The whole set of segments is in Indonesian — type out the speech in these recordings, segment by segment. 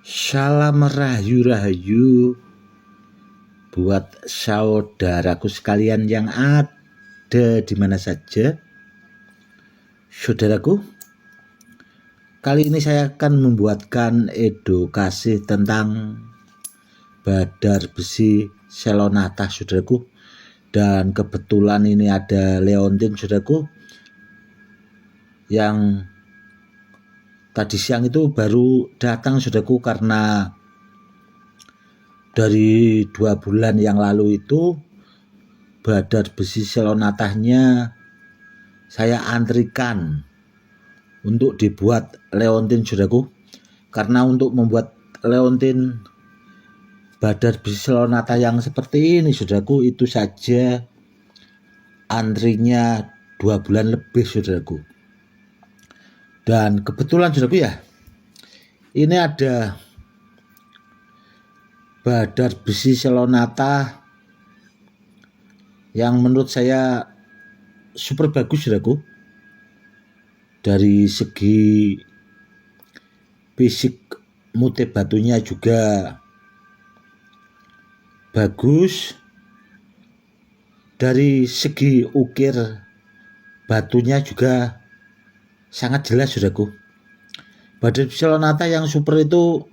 Salam rahayu-rahayu buat saudaraku sekalian yang ada di mana saja. Saudaraku, kali ini saya akan membuatkan edukasi tentang badar besi Selonata, saudaraku. Dan kebetulan ini ada Leontin, saudaraku, yang tadi siang itu baru datang, saudaraku, karena dari 2 bulan yang lalu itu badar besi Selonatanya saya antrikan untuk dibuat Leontin, saudaraku. Karena untuk membuat Leontin badar besi Selonata yang seperti ini, saudaraku, itu saja antrinya 2 bulan lebih, saudaraku. Dan kebetulan, saudaraku, ya, ini ada badar besi Selonata yang menurut saya super bagus, saudaraku. Dari segi fisik mute batunya juga bagus. Dari segi ukir batunya juga sangat jelas, saudaraku. Badar besi Selonata yang super itu,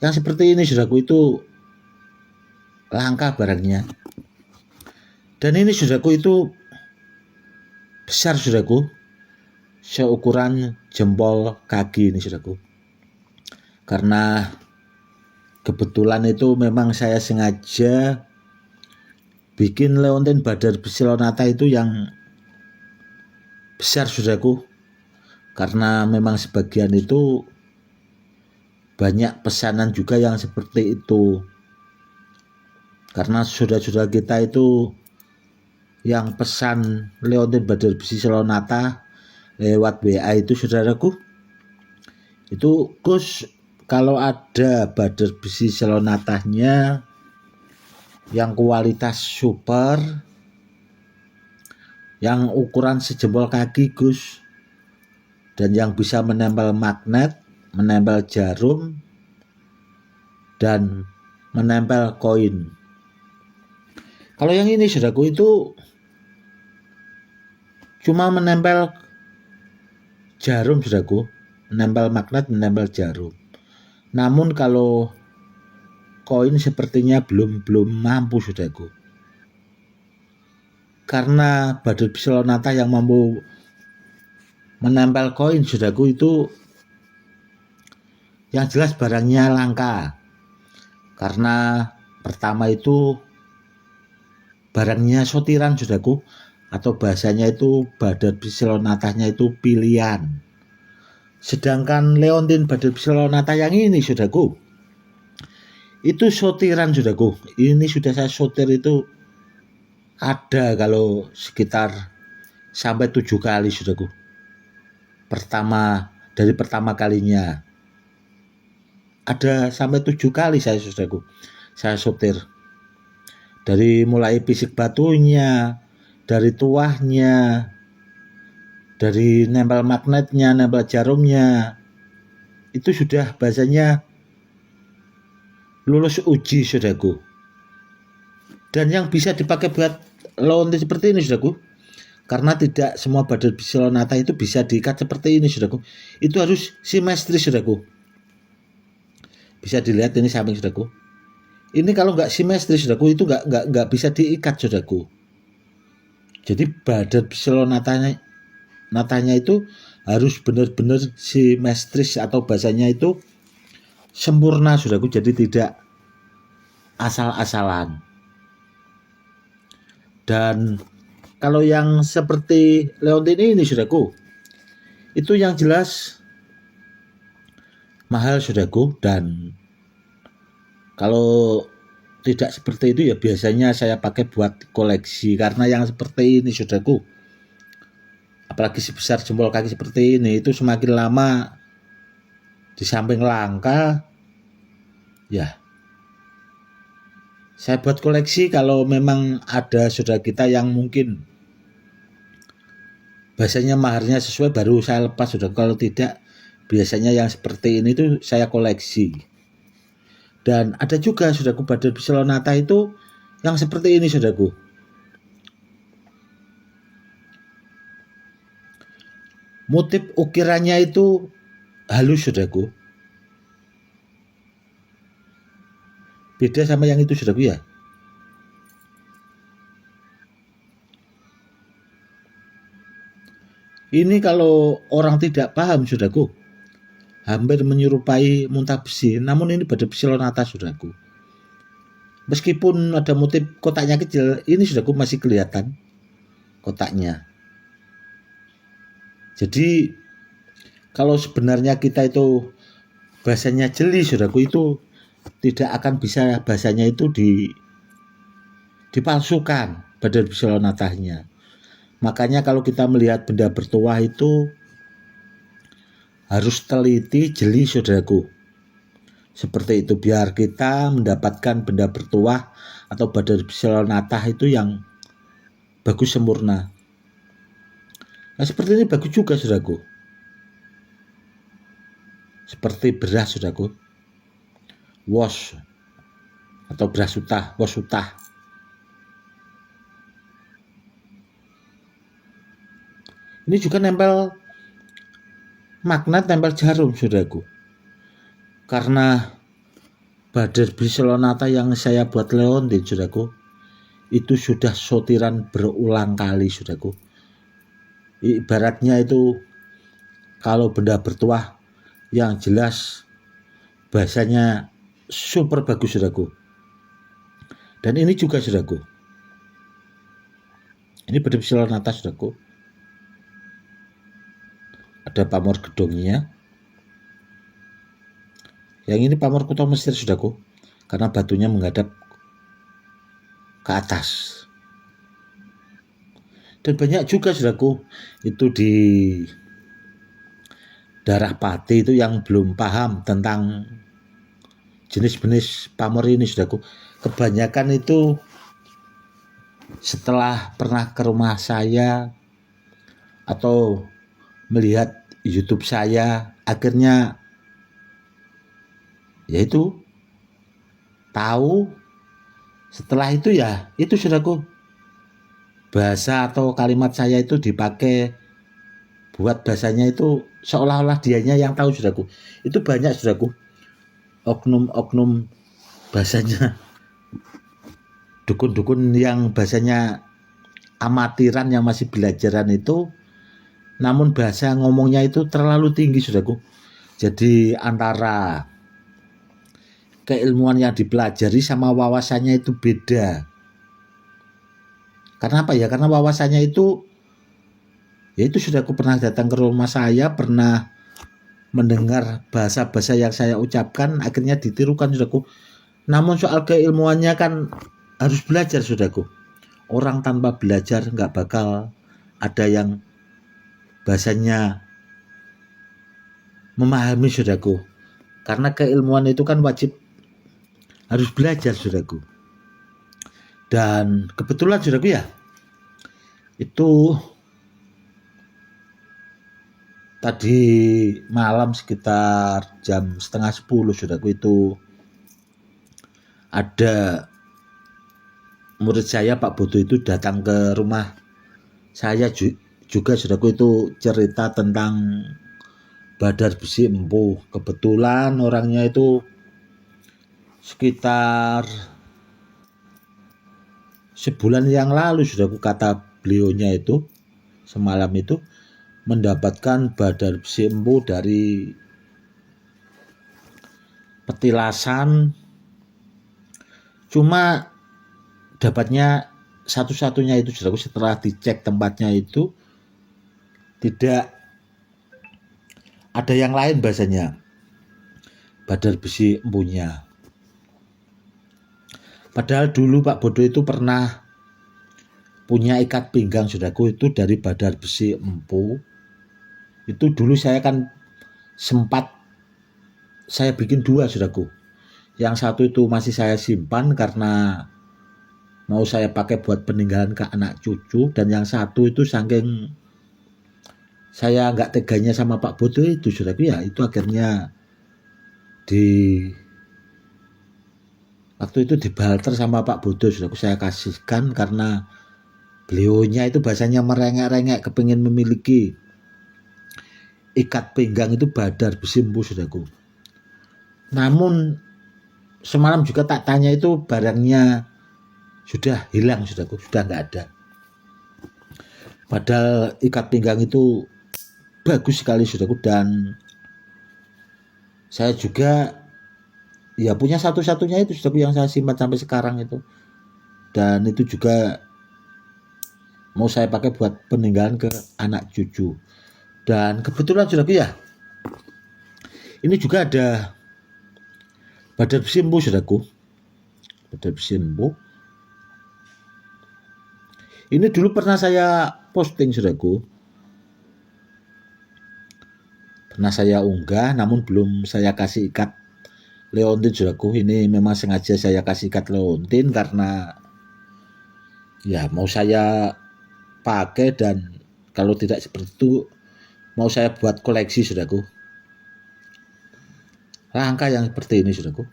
yang seperti ini, saudaraku, itu langka barangnya. Dan ini, saudaraku, itu besar, saudaraku, seukuran jempol kaki ini, saudaraku. Karena kebetulan itu memang saya sengaja bikin Leontin badar besi Selonata itu yang besar, saudaraku. Karena memang sebagian itu banyak pesanan juga yang seperti itu. Karena saudara-saudara kita itu yang pesan Leontin badar besi Selonata lewat WA itu, saudaraku, itu Gus, kalau ada badar besi Selonatanya yang kualitas super, yang ukuran sejempol kaki, Gus, dan yang bisa menempel magnet, menempel jarum, dan menempel koin. Kalau yang ini, saudaraku, itu cuma menempel jarum, saudaraku, menempel magnet, menempel jarum. Namun kalau koin sepertinya belum mampu, saudaraku. Karena badar besi Selonata yang mampu menempel koin, saudaraku, itu yang jelas barangnya langka. Karena pertama itu barangnya sotiran, saudaraku, atau bahasanya itu badar besi Selonatanya itu pilihan. Sedangkan Leontin badar besi Selonata yang ini, saudaraku, itu sotiran, saudaraku. Ini sudah saya sotir itu ada kalau sekitar sampai 7 kali, saudaraku. Dari pertama kalinya ada sampai 7 kali saya, saudaraku, saya sotir. Dari mulai fisik batunya, dari tuahnya, dari nempel magnetnya, nempel jarumnya, itu sudah bahasanya lulus uji, saudaraku. Dan yang bisa dipakai buat Leontin seperti ini, saudaraku, karena tidak semua badar besi Selonata itu bisa diikat seperti ini, saudaraku. Itu harus simetris, saudaraku. Bisa dilihat ini samping, saudaraku. Ini kalau nggak simetris, saudaraku, itu nggak bisa diikat, saudaraku. Jadi badar besi Selonatanya itu harus benar-benar simetris, atau bahasanya itu sempurna, saudaraku. Jadi tidak asal-asalan. Dan kalau yang seperti Leontin ini, saudaraku, itu yang jelas mahal, saudaraku. Dan kalau tidak seperti itu ya biasanya saya pakai buat koleksi. Karena yang seperti ini, saudaraku, apalagi sebesar jempol kaki seperti ini, itu semakin lama di samping langka, ya saya buat koleksi. Kalau memang ada saudara kita yang mungkin bahasanya maharnya sesuai, baru saya lepas, saudara. Kalau tidak, Biasanya yang seperti ini tuh saya koleksi. Dan ada juga saudaraku badar Psilonata itu yang seperti ini saudaraku. Motif ukirannya itu halus saudaraku. Beda sama yang itu saudaraku ya. Ini kalau orang tidak paham saudaraku, hampir menyerupai muntah besi. Namun ini badar Psilonata saudaraku. Meskipun ada motif kotaknya kecil, ini saudaraku masih kelihatan kotaknya. Jadi kalau sebenarnya kita itu bahasanya jeli saudaraku, itu tidak akan bisa bahasanya itu dipalsukan badar Psilonatanya. Makanya kalau kita melihat benda bertuah itu harus teliti, jeli saudaraku. Seperti itu biar kita mendapatkan benda bertuah atau badar Psilonata itu yang bagus sempurna. Nah seperti ini bagus juga saudaraku. Seperti beras saudaraku. Wos atau beras utah, wos utah. Ini juga nempel magnet, nempel jarum saudaraku. Karena badar Psilonata yang saya buat leontin saudaraku, itu sudah sortiran berulang kali saudaraku. Ibaratnya itu kalau benda bertuah yang jelas bahasanya super bagus saudaraku. Dan ini juga saudaraku. Ini badar Psilonata saudaraku. Ada pamor gedongnya. Yang ini pamor kutha Mesir saudaraku. Karena batunya menghadap ke atas. Dan banyak juga saudaraku itu di daerah Pati itu yang belum paham tentang jenis-jenis pamor ini saudaraku. Kebanyakan itu setelah pernah ke rumah saya atau melihat YouTube saya, akhirnya yaitu tahu. Setelah itu ya itu saudaraku, bahasa atau kalimat saya itu dipakai buat bahasanya itu seolah-olah dianya yang tahu saudaraku. Itu banyak saudaraku oknum-oknum bahasanya, dukun-dukun yang bahasanya amatiran yang masih belajaran itu, namun bahasa ngomongnya itu terlalu tinggi saudaraku. Jadi antara keilmuan yang dipelajari sama wawasannya itu beda. Karena apa ya? Karena wawasannya itu, yaitu sudah aku pernah datang ke rumah saya, pernah mendengar bahasa-bahasa yang saya ucapkan, akhirnya ditirukan saudaraku. Namun soal keilmuannya kan harus belajar saudaraku. Orang tanpa belajar nggak bakal ada yang bahasanya memahami saudaraku. Karena keilmuan itu kan wajib harus belajar saudaraku. Dan kebetulan saudaraku ya, itu tadi malam sekitar jam 9:30 saudaraku, itu ada murid saya Pak Bodo itu datang ke rumah saya juga saudaraku, itu cerita tentang badar besi empu. Kebetulan orangnya itu sekitar sebulan yang lalu saudaraku, kata beliaunya itu semalam itu mendapatkan badar besi empu dari petilasan. Cuma dapatnya satu-satunya itu saudaraku, setelah dicek tempatnya itu tidak ada yang lain bahasanya badar besi empunya. Padahal dulu Pak Bodo itu pernah punya ikat pinggang saudaraku, itu dari badar besi empu. Itu dulu saya kan sempat saya bikin dua saudaraku. Yang satu itu masih saya simpan karena mau saya pakai buat peninggalan ke anak cucu, dan yang satu itu saking saya nggak teganya sama Pak Bodo itu saudaraku ya, itu akhirnya di waktu itu dibalter sama Pak Bodo saudaraku, saya kasihkan karena beliaunya itu bahasanya merengek-rengek kepingin memiliki ikat pinggang itu Badar Besi Empu saudaraku. Namun semalam juga tak tanya itu barangnya sudah hilang saudaraku, sudah nggak ada. Padahal ikat pinggang itu bagus sekali saudaraku, dan saya juga ya punya satu-satunya itu saudaraku yang saya simpan sampai sekarang itu, dan itu juga mau saya pakai buat peninggalan ke anak cucu. Dan kebetulan saudaraku ya, ini juga ada Badar Besi Empu saudaraku, Badar Besi Empu. Ini dulu pernah saya posting saudaraku, pernah saya unggah, namun belum saya kasih ikat leontin saudaraku. Ini memang sengaja saya kasih ikat leontin karena ya mau saya pakai, dan kalau tidak seperti itu mau saya buat koleksi saudaraku. Langkah yang seperti ini saudaraku.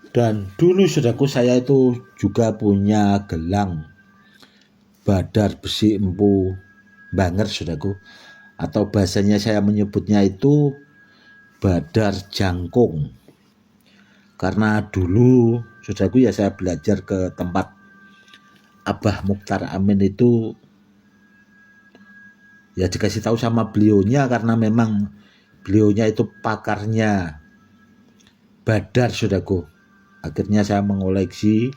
Dan dulu saudaraku saya itu juga punya gelang Badar Besi Empu Banger saudaraku, atau bahasanya saya menyebutnya itu Badar Jangkung. Karena dulu saudaraku ya saya belajar ke tempat Abah Mukhtar Amin itu, ya dikasih tahu sama beliaunya karena memang beliaunya itu pakarnya Badar saudaraku. Akhirnya saya mengoleksi,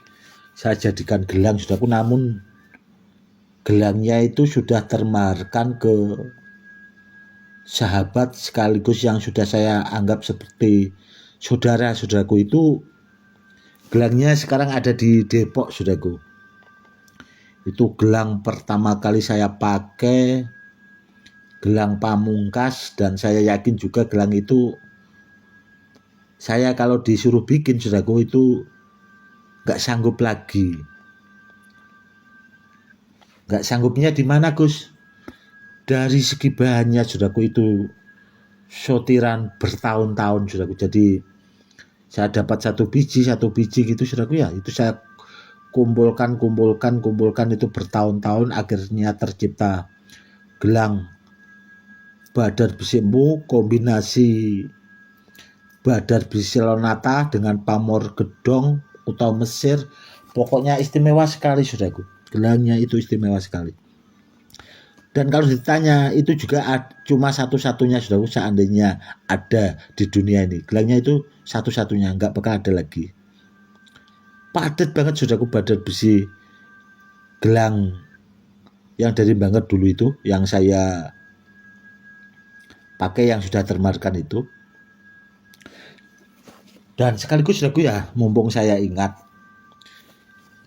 saya jadikan gelang saudaraku, namun gelangnya itu sudah termaharkan ke sahabat sekaligus yang sudah saya anggap seperti saudara-saudaraku itu. Gelangnya sekarang ada di Depok saudaraku. Itu gelang pertama kali saya pakai, gelang pamungkas, dan saya yakin juga gelang itu saya kalau disuruh bikin saudaraku itu nggak sanggup lagi. Nggak sanggupnya di mana Gus? Dari segi bahannya saudaraku itu sortiran bertahun-tahun saudaraku. Jadi saya dapat satu biji gitu saudaraku ya, itu saya kumpulkan itu bertahun-tahun, akhirnya tercipta gelang Badar Besi Empu kombinasi Badar Besi Lonata dengan pamor gedong atau Mesir. Pokoknya istimewa sekali saudaraku, gelangnya itu istimewa sekali. Dan kalau ditanya itu juga cuma satu-satunya saudaraku, seandainya ada di dunia ini, gelangnya itu satu-satunya, nggak bakal ada lagi. Padat banget saudaraku Badar Besi gelang yang dari banget dulu itu, yang saya pakai yang sudah termarkan itu. Dan sekaligus saudaraku ya, mumpung saya ingat,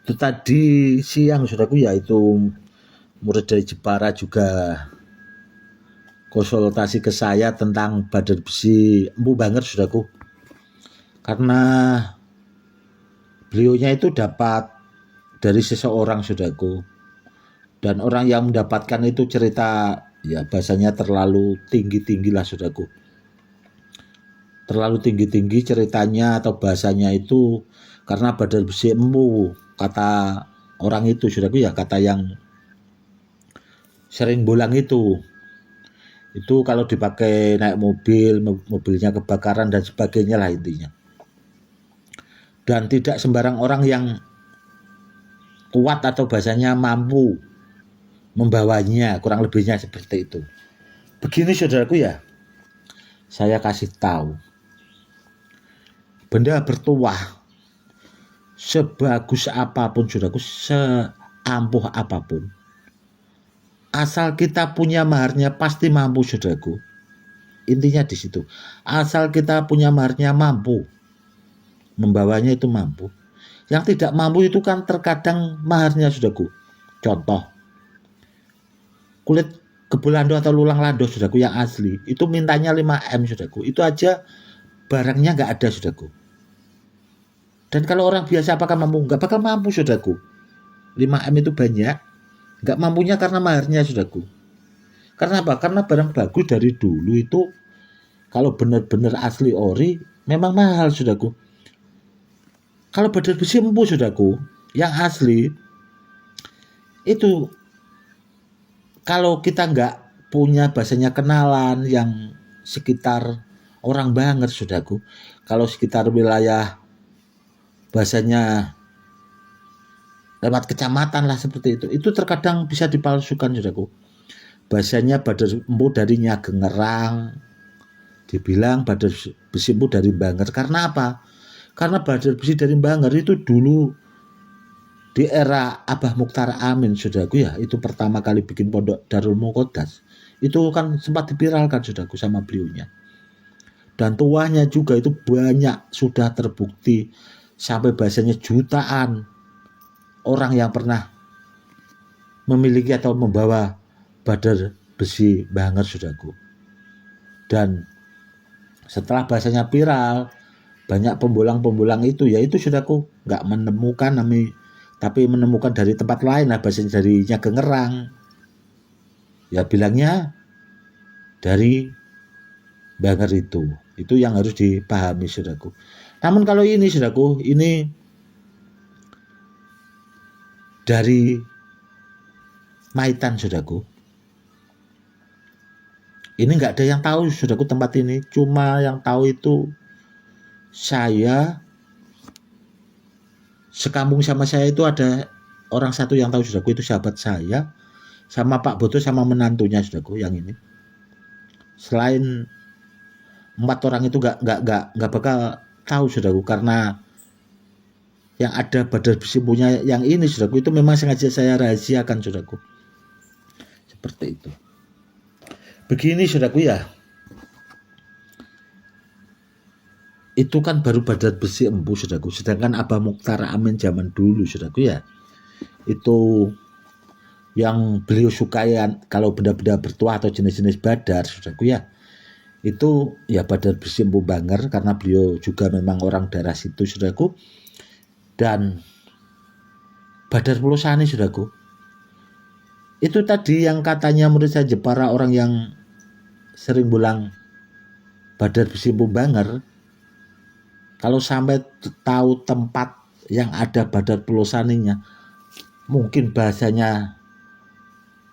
itu tadi siang saudaraku ya, itu murid dari Jepara juga konsultasi ke saya tentang Badar Besi Empu Banger saudaraku. Karena beliaunya itu dapat dari seseorang saudaraku, dan orang yang mendapatkan itu cerita ya bahasanya terlalu tinggi lah saudaraku, terlalu tinggi ceritanya atau bahasanya itu. Karena Badar Besi Empu, kata orang itu saudaraku ya, kata yang sering bolang itu kalau dipakai naik mobilnya kebakaran dan sebagainya lah intinya. Dan tidak sembarang orang yang kuat atau bahasanya mampu membawanya, kurang lebihnya seperti itu. Begini saudaraku ya, saya kasih tahu, benda bertuah sebagus apapun saudaraku, seampuh apapun, asal kita punya maharnya pasti mampu saudaraku. Intinya di situ, asal kita punya maharnya mampu membawanya, itu mampu. Yang tidak mampu itu kan terkadang maharnya saudaraku. Contoh, kulit kebulando atau lulang lando saudaraku yang asli itu mintanya 5M saudaraku, itu aja barangnya nggak ada saudaraku. Dan kalau orang biasa apakah mampu? Nggak bakal mampu saudaraku. 5M itu banyak, nggak mampunya karena maharnya saudaraku. Karena apa? Karena barang bagus dari dulu itu kalau benar-benar asli ori memang mahal saudaraku. Kalau badar besi empuk saudaraku yang asli itu kalau kita nggak punya bahasanya kenalan yang sekitar orang banget saudaraku, kalau sekitar wilayah bahasanya lewat kecamatan lah seperti itu terkadang bisa dipalsukan saudaraku. Bahasanya badar empu dari Nyagengerang, dibilang badar besi empu dari Banger. Karena apa? Karena badar besi dari Banger itu dulu di era Abah Mukhtar Amin saudaraku ya, itu pertama kali bikin pondok Darul Muqaddas. Itu kan sempat dipiralkan saudaraku sama beliaunya. Dan tuahnya juga itu banyak sudah terbukti sampai bahasanya jutaan orang yang pernah memiliki atau membawa badar besi Banger saudaraku. Dan setelah bahasanya viral, banyak pembolang-pembolang itu ya itu saudaraku nggak menemukan tapi menemukan dari tempat lain lah, bahasanya dari Nyagengerang. Ya bilangnya dari Banger itu yang harus dipahami saudaraku. Namun kalau ini saudaraku, ini dari Maitan saudaraku. Ini nggak ada yang tahu saudaraku tempat ini, cuma yang tahu itu saya, sekampung sama saya itu ada orang satu yang tahu saudaraku, itu sahabat saya sama Pak Boto sama menantunya saudaraku yang ini. Selain 4 orang itu nggak bakal tahu saudaraku, karena yang ada badar besi punya yang ini saudaraku itu memang sengaja saya rahasiakan saudaraku. Seperti itu. Begini saudaraku ya. Itu kan baru badar besi empu saudaraku, sedangkan Abah Mukhtar Amin zaman dulu saudaraku ya, itu yang beliau sukai kalau benda-benda bertuah atau jenis-jenis badar saudaraku ya, itu ya badar besi empu Banger, karena beliau juga memang orang daerah situ saudaraku. Dan badar Pulau Sani saudaraku, itu tadi yang katanya menurut saya para orang yang sering bilang badar besi empu Banger, kalau sampai tahu tempat yang ada badar Pulau Saninya, mungkin bahasanya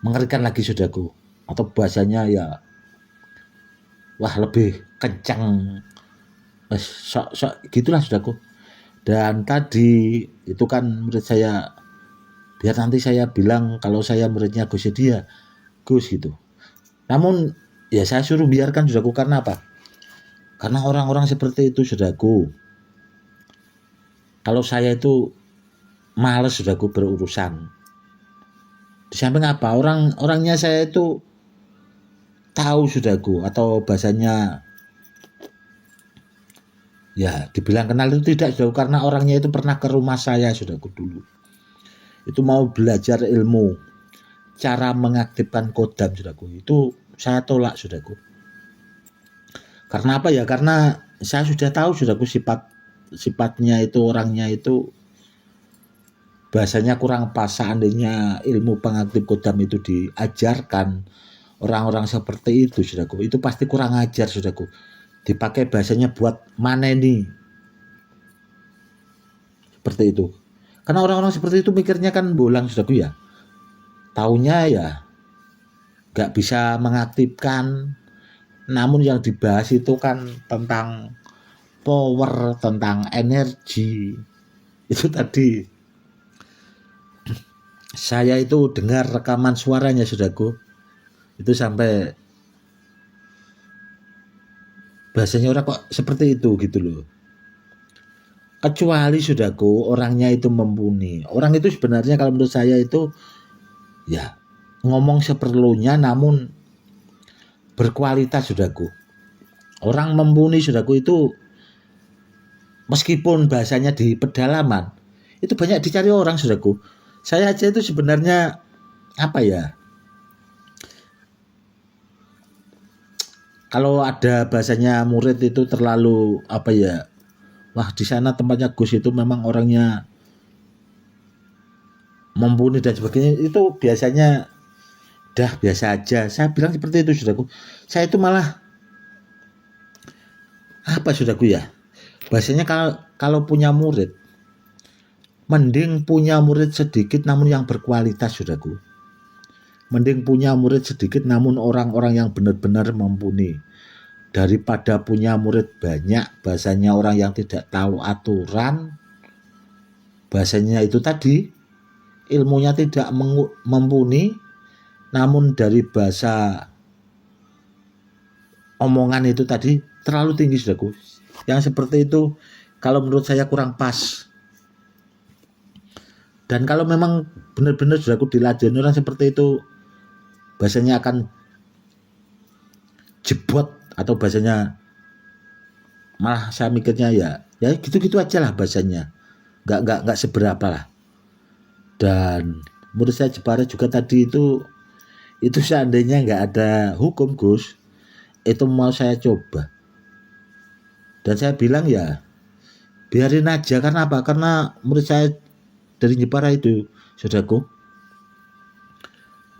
mengerikan lagi saudaraku, atau bahasanya ya wah lebih kencang, sok gitulah saudaraku. Dan tadi itu kan menurut saya, biar nanti saya bilang kalau saya muridnya Gus dia Gus gitu. Namun ya saya suruh biarkan saudaraku, karena apa? Karena orang-orang seperti itu saudaraku, kalau saya itu males saudaraku berurusan. Di samping apa? Orangnya saya itu tahu saudaraku, atau bahasanya ya dibilang kenal itu tidak saudaraku, karena orangnya itu pernah ke rumah saya saudaraku dulu. Itu mau belajar ilmu cara mengaktifkan kodam saudaraku. Itu saya tolak saudaraku. Karena apa ya? Karena saya sudah tahu saudaraku sifatnya itu, orangnya itu bahasanya kurang pas. Seandainya ilmu pengaktif kodam itu diajarkan orang-orang seperti itu saudaraku, itu pasti kurang ajar saudaraku. Dipakai bahasanya buat maneni seperti itu. Karena orang-orang seperti itu mikirnya kan bolang saudaraku ya, taunya ya gak bisa mengaktifkan. Namun yang dibahas itu kan tentang power, tentang energi. Itu tadi saya itu dengar rekaman suaranya saudaraku, itu sampai bahasanya orang kok seperti itu gitu loh. Kecuali saudaraku orangnya itu mumpuni. Orang itu sebenarnya kalau menurut saya itu ya ngomong seperlunya namun berkualitas saudaraku. Orang mumpuni saudaraku itu meskipun bahasanya di pedalaman itu banyak dicari orang saudaraku. Saya aja itu sebenarnya apa ya, kalau ada bahasanya murid itu terlalu apa ya, wah di sana tempatnya Gus itu memang orangnya mumpuni dan sebagainya, itu biasanya dah biasa aja. Saya bilang seperti itu saudaraku. Saya itu malah apa saudaraku ya, bahasanya kalau punya murid, mending punya murid sedikit namun yang berkualitas saudaraku. Mending punya murid sedikit namun orang-orang yang benar-benar mumpuni, daripada punya murid banyak, bahasanya orang yang tidak tahu aturan, bahasanya itu tadi ilmunya tidak mumpuni, namun dari bahasa omongan itu tadi terlalu tinggi saudaraku. Yang seperti itu kalau menurut saya kurang pas. Dan kalau memang benar-benar saudaraku diladeni orang seperti itu, bahasanya akan jebot, atau bahasanya malah saya mikirnya ya gitu-gitu aja lah bahasanya, nggak seberapa lah. Dan menurut saya Jepara juga tadi itu seandainya nggak ada hukum Gus, itu mau saya coba. Dan saya bilang ya biarin aja, karena apa? Karena menurut saya dari Jepara itu saudaraku,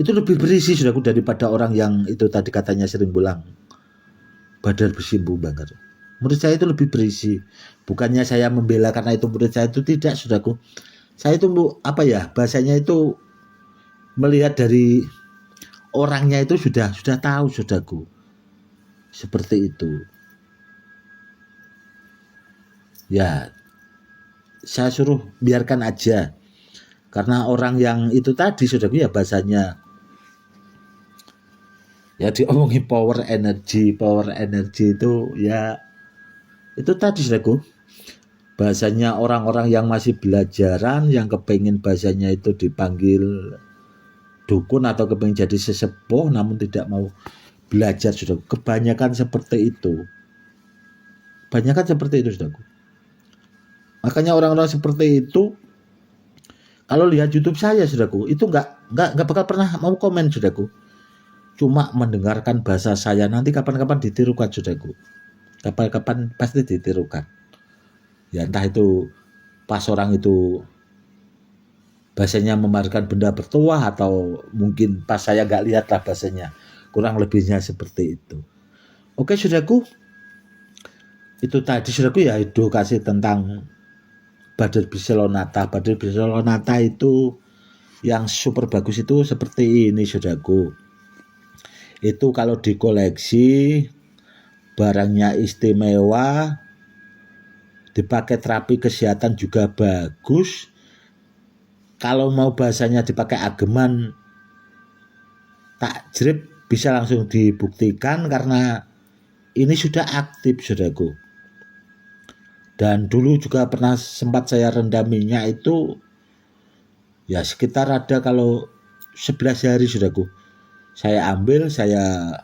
itu lebih berisi saudaraku daripada orang yang itu tadi katanya sering bilang badar bersimbu banggar. Menurut saya itu lebih berisi. Bukannya saya membela karena itu menurut saya itu, tidak saudaraku. Saya itu apa ya, bahasanya itu melihat dari orangnya itu sudah tahu saudaraku. Seperti itu. Ya, saya suruh biarkan aja. Karena orang yang itu tadi saudaraku ya bahasanya ya diomongi power energy itu ya itu tadi saudaraku, bahasanya orang-orang yang masih belajaran, yang kepengen bahasanya itu dipanggil dukun atau kepengen jadi sesepuh namun tidak mau belajar saudaraku. Kebanyakan seperti itu saudaraku. Makanya orang-orang seperti itu kalau lihat YouTube saya saudaraku, itu nggak bakal pernah mau komen saudaraku. Cuma mendengarkan bahasa saya, nanti kapan-kapan ditirukan saudaraku. Kapan-kapan pasti ditirukan. Ya entah itu pas orang itu bahasanya memamerkan benda bertuah, atau mungkin pas saya nggak lihat lah bahasanya. Kurang lebihnya seperti itu. Oke saudaraku, itu tadi saudaraku ya edukasi tentang Bader Biselonata. Bader Biselonata itu yang super bagus itu seperti ini saudaraku. Itu kalau dikoleksi barangnya istimewa, dipakai terapi kesehatan juga bagus. Kalau mau bahasanya dipakai ageman takjrib bisa langsung dibuktikan karena ini sudah aktif saudaraku. Dan dulu juga pernah sempat saya rendam minyak itu ya sekitar ada kalau 11 hari saudaraku. Saya ambil, saya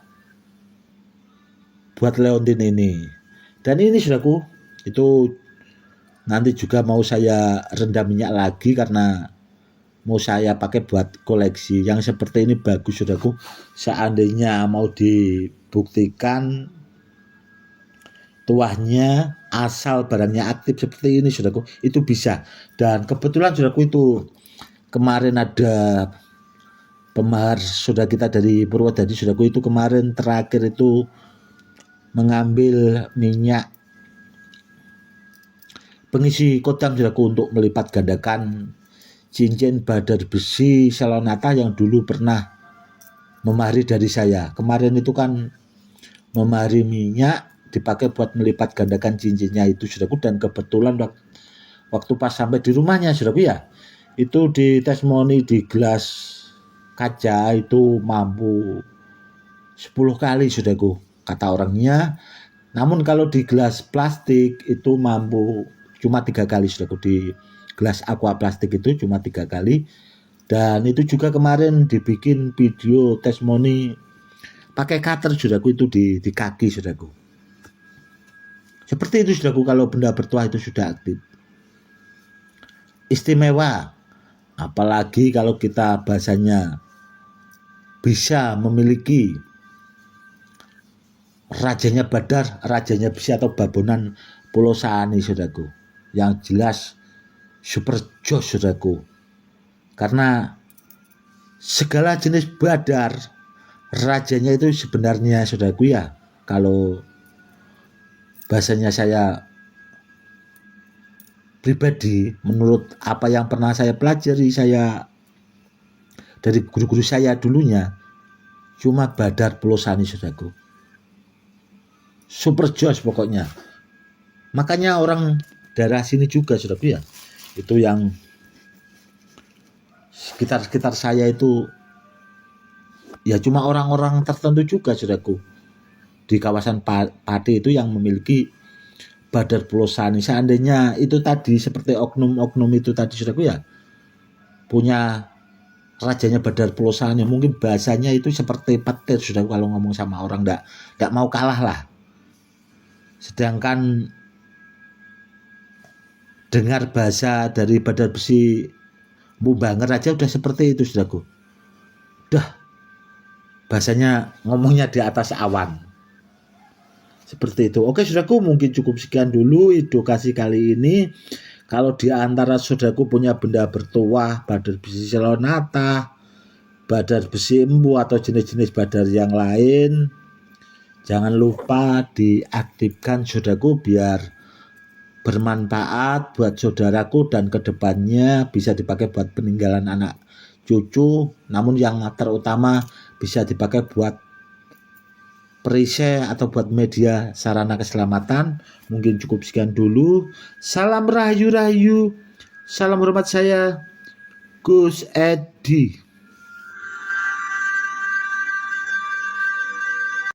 buat leontin ini. Dan ini saudaraku, itu nanti juga mau saya rendam minyak lagi karena mau saya pakai buat koleksi. Yang seperti ini bagus saudaraku. Seandainya mau dibuktikan tuahnya asal barangnya aktif seperti ini saudaraku, itu bisa. Dan kebetulan saudaraku itu kemarin ada pemahar saudara kita dari Purwodadi saudaraku, itu kemarin terakhir itu mengambil minyak pengisi kodam saudaraku untuk melipat gandakan cincin Bader Biselonata yang dulu pernah memahari dari saya. Kemarin itu kan memahari minyak dipakai buat melipat gandakan cincinnya itu saudaraku, dan kebetulan waktu pas sampai di rumahnya saudaraku ya, itu di testimoni di gelas kaca itu mampu 10 kali saudaraku kata orangnya. Namun kalau di gelas plastik itu mampu cuma 3 kali saudaraku. Di gelas aqua plastik itu cuma 3 kali. Dan itu juga kemarin dibikin video testimoni pakai cutter saudaraku, itu di kaki saudaraku. Seperti itu saudaraku, kalau benda bertuah itu sudah aktif. Istimewa. Apalagi kalau kita bahasanya bisa memiliki rajanya Badar, rajanya Besi atau Babonan Pulau Saani saudaraku. Yang jelas super jos saudaraku. Karena segala jenis badar rajanya itu sebenarnya saudaraku ya, kalau bahasanya saya pribadi, menurut apa yang pernah saya pelajari, saya dari guru-guru saya dulunya, cuma Badar Pelosani saudaraku. Super jos pokoknya. Makanya orang daerah sini juga saudaraku ya, itu yang sekitar saya itu ya cuma orang-orang tertentu juga saudaraku di kawasan Pati itu yang memiliki Badar Pelosani. Seandainya itu tadi seperti oknum-oknum itu tadi saudaraku ya, punya rajanya Badar Pelosani, mungkin bahasanya itu seperti petir saudaraku, kalau ngomong sama orang ndak mau kalah lah. Sedangkan dengar bahasa dari Badar Besi Mumbanger aja udah seperti itu saudaraku. Udah bahasanya ngomongnya di atas awan. Seperti itu. Oke saudaraku, mungkin cukup sekian dulu edukasi kali ini. Kalau di antara saudaraku punya benda bertuah, badar besi selonata, badar besi empu atau jenis-jenis badar yang lain, jangan lupa diaktifkan saudaraku biar bermanfaat buat saudaraku dan kedepannya bisa dipakai buat peninggalan anak cucu. Namun yang terutama bisa dipakai buat perisai atau buat media sarana keselamatan. Mungkin cukup sekian dulu. Salam rahayu-rahayu. Salam hormat saya, Gus Edi.